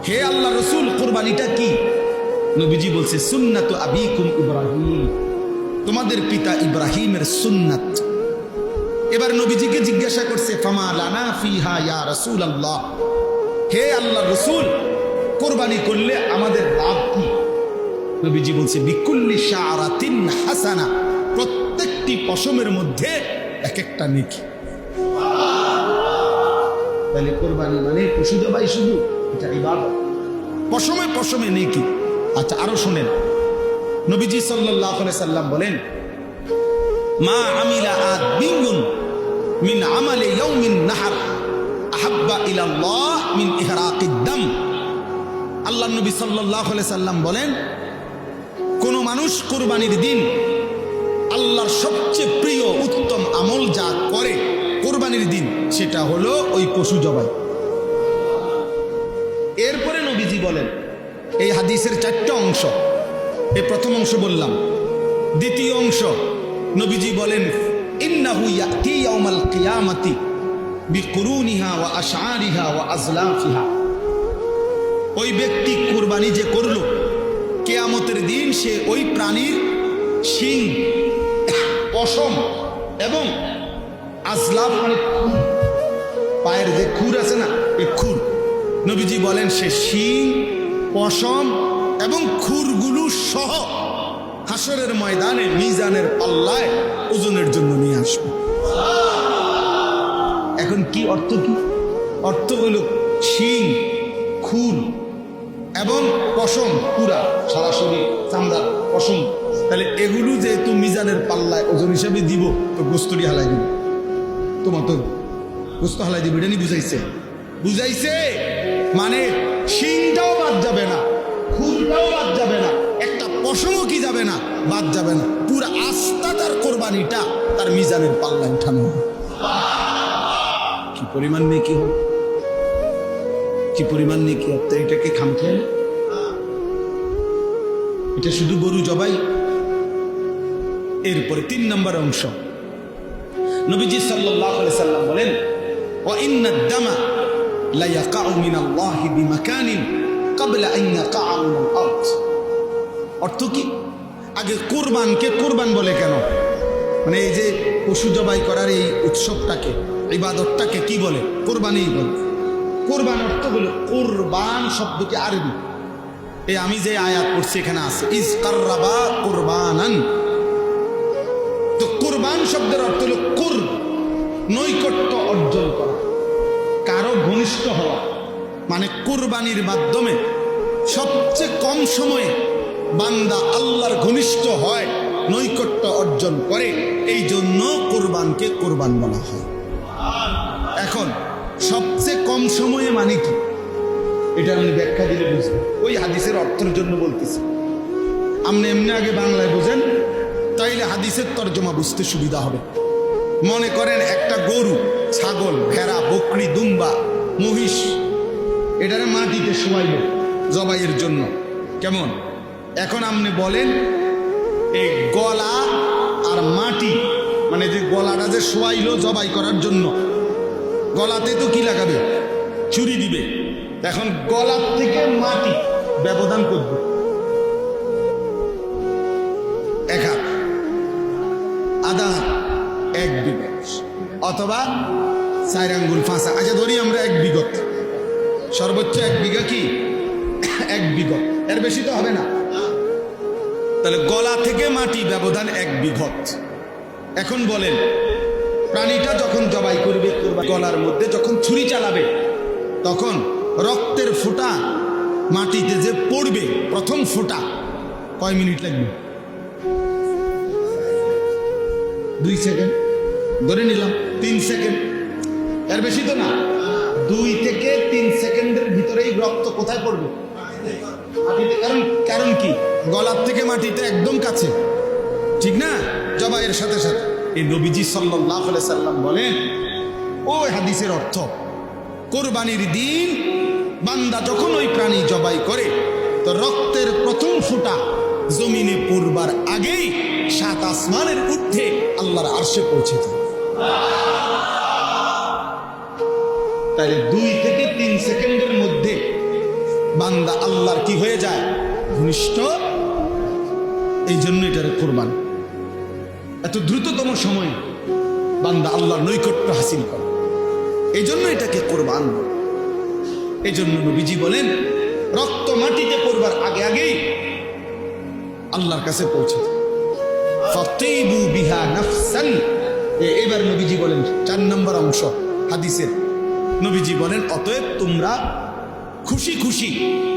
হে আল্লাহ রসুল, কোরবানিটা কি? নবীজি বলছে সুন্নাতু আবিকুম ইব্রাহিম, তোমাদের পিতা ইব্রাহিমের সুন্নাত। এবার নবীজিকে জিজ্ঞাসা করছে ফামা লানা ফিহা ইয়া রাসূলুল্লাহ, হে আল্লাহ রসুল, কোরবানি করলে আমাদের লাভ কি? নবীজি বলছে বিকুল্লি শাআরাতিন হাসানা, প্রত্যেকটি পশমের মধ্যে এক একটা নেকি। তাহলে কোরবানি মানে পশু জবাই শুধু এটা ইবাদত, পশমে পশমে নেকি। আচ্ছা আরো শুনেন, নবীজি সাল্লাল্লাহু আলাইহি সাল্লাম বলেন মা আমিলা আদমিন মিন আমালি ইয়াউমিন নাহর আহাব্বা ইলাল্লাহ মিন ইহরাকিদ দাম। আল্লাহ নবী সাল্লাল্লাহু আলাইহি সাল্লাম বলেন কোন মানুষ কোরবানির দিন আল্লাহর সবচেয়ে প্রিয় উত্তম আমল যা করে কোরবানির দিন, সেটা হলো ওই পশু জবাই। এরপরে নবীজি বলেন, এই হাদিসের 4টা অংশ, এই প্রথম অংশ বললাম। দ্বিতীয় অংশ নবীজি বলেন ইন্নাহু ইয়াতি ইয়াউমাল কিয়ামাতি বিকুরুনিহা ওয়া আশআরিহা ওয়া আজলাফিহা, ওই ব্যক্তি কুরবানি যে করলো কিয়ামতের দিন সে ওই প্রাণীর শিং, পশম এবং আজলাফ মানে পায়ের যে খুর আছে না, এই খুর, নবীজি বলেন সে শিং, পশম এবং খুরগুলো সহ হাসরের ময়দানে মিজানের পাল্লায় ওজনের জন্য নিয়ে আসবে। এখন কি অর্থ? কি অর্থ? হলো শিং, খুর এবং পশম, পুরা সরাসরি চামড়া পশম। তাহলে এগুলো যেহেতু মিজানের পাল্লায় ওজন হিসাবে দিব, তো গোস্তটি হালাই দিব, তোমার তো গোস্ত হালাই দিব, এটা নিয়ে বুঝাইছে মানে শিংটাও বাদ যাবে না, খুরটাও বাদ যাবে না, একটা পশমও কি যাবে না, বাদ যাবে না, পুরা আস্থা তার কোরবানিটা তার মিজানের পাল্লায় উঠানো হবে। কি পরিমাণ নেকি হবে, কি পরিমাণ নেকি হবে! এটাকে খামখে, এটা শুধু গরু জবাই। এরপরে 3 নম্বর অংশ, নবীজি সাল্লাল্লাহু আলাইহি সাল্লাম বলেন ওয়া ইন্নাদ দামা লা ইয়াকাউ মিনাল্লাহি বিমাকানিন ক্বাবলা আন ইয়াকাউ মিনাল আরদ। অর্থ কি? আগে কোরবানকে কোরবান বলে কেন? মানে এই যে পশু জবাই করার এই উৎসবটাকে, ইবাদতটাকে কি বলে? কোরবানি বলে। কোরবান অর্থ হলো, কোরবান শব্দটি আরবি, এই আমি যে আয়াত পড়ছি এখানে আছে ইজ কাররাবা কোরবানান। তো কোরবান শব্দের অর্থ হলো কুরব, নৈকট্য অর্জন করা, কারো ঘনিষ্ঠ হওয়া। মানে কোরবানির মাধ্যমে সবচেয়ে কম সময়ে বান্দা আল্লাহর ঘনিষ্ঠ হয়, নৈকট্য অর্জন করে, এই জন্য কোরবানকে কোরবান বলা হয়। এখন সবচেয়ে কম সময়ে মানে কি, এটা আমি ব্যাখ্যা দিলে বুঝবেন। ওই হাদিসের অর্থের জন্য বলতেছি, আপনি এমনি আগে বাংলায় বোঝেন, তাইলে হাদিসের তর্জমা বুঝতে সুবিধা হবে। মনে করেন একটা গরু, ছাগল, ভেড়া, বকরি, দুম্বা, মহিষ, এটারে মাটিতে শোয়াইল জবাইয়ের জন্য, কেমন? এখন আপনি বলেন এই গলা আর মাটি, মানে যে গলাটা যে শোয়াইল জবাই করার জন্য, গলাতে তো কি লাগাবে? ছুরি দিবে। এখন গলার থেকে মাটি ব্যবধান করবে 1 হাত, আধা হাত, 1 বিঘত, অথবা 4 আঙ্গুল, 5। আচ্ছা ধরি আমরা 1 বিঘত, সর্বোচ্চ 1 বিঘা কি 1 বিঘত, এর বেশি তো হবে না। তাহলে গলা থেকে মাটি ব্যবধান 1 বিঘত। এখন বলেন প্রাণীটা যখন জবাই করবে, গলার মধ্যে যখন ছুরি চালাবে, তখন রক্তের ফোঁটা মাটিতে যে পড়বে, প্রথম ফোঁটা কয় মিনিট লাগবে? 2 সেকেন্ড ধরে নিলাম, 3 সেকেন্ড, এর বেশি তো না। 2 থেকে 3 সেকেন্ডের ভিতরেই রক্ত কোথায় পড়বে? মাটিতে। কারণ কি? গলার থেকে মাটিতে একদম কাছে, ঠিক না? জবাইয়ের সাথে সাথে। এই নবীজি সাল্লাল্লাহু আলাইহি সাল্লাম বলেন, ওই হাদিসের অর্থ, কোরবানির দিন বান্দা যখন ওই প্রাণী জবাই করে, তো রক্তের প্রথম ফোঁটা জমিনে পড়বার আগেই 7 আসমানের ঊর্ধ্বে আল্লাহর আরশে পৌঁছে যায়। তাহলে 2 থেকে 3 সেকেন্ডের মধ্যে বান্দা আল্লাহর কি হয়ে যায়, ঘনিষ্ঠ। এই জন্য এটার কোরবান। এত দ্রুততম সময়ে বান্দা আল্লাহর নৈকট্য হাসিল করে, এই জন্য এটাকে কোরবান। এই জন্য নবীজি বলেন রক্ত মাটিতে পড়বার আগে আগেই আল্লাহর কাছে পৌঁছে ফাতিবু বিহা নাফসান। এবার নবীজি বলেন 4 নম্বর অংশ হাদিসের, নবীজি বলেন অতএব তোমরা খুশি খুশি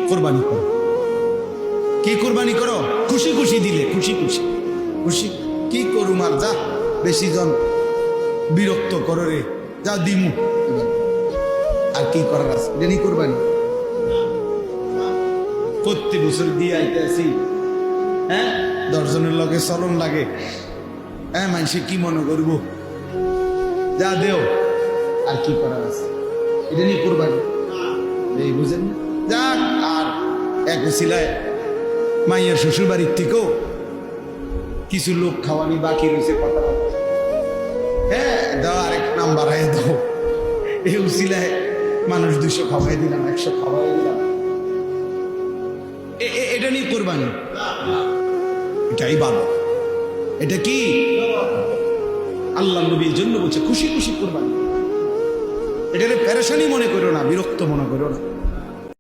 কোরবানি করো। কি কোরবানি করো? খুশি খুশি দিলে, খুশি খুশি খুশি। কি করুম আর, যা বেশি জন বিরক্ত করো রে, যা দিমু, আর কি করার আছে, এটা নিয়ে কোরবানি। প্রত্যেক বছর দিয়ে আইতে আসি, হ্যাঁ 10 জনের লগে চলন লাগে, হ্যাঁ মানুষে কি মনে করবো, যা দেও, আর কি করার আছে, এটা নিয়ে কোরবানি। এই বুঝেন না? যাক, আর এক উসিলায় মাইয়ার শ্বশুর বাড়ির থেকেও কিছু লোক খাওয়ানি বাকি রয়েছে, কথা হ্যাঁ দাও, আরেক নাম বাড়াই দাও। এই উসিলায় মানুষ 200 খাওয়াই দিলাম, 100 খাওয়াই দিলাম, এটা নিয়ে কোরবানি। এটাই ভালো। এটা কি আল্লাহ নবী এই জন্য বলছে খুশি খুশি কোরবানি। এটারে পেরেশানি মনে করো না, বিরক্ত মনে করো না।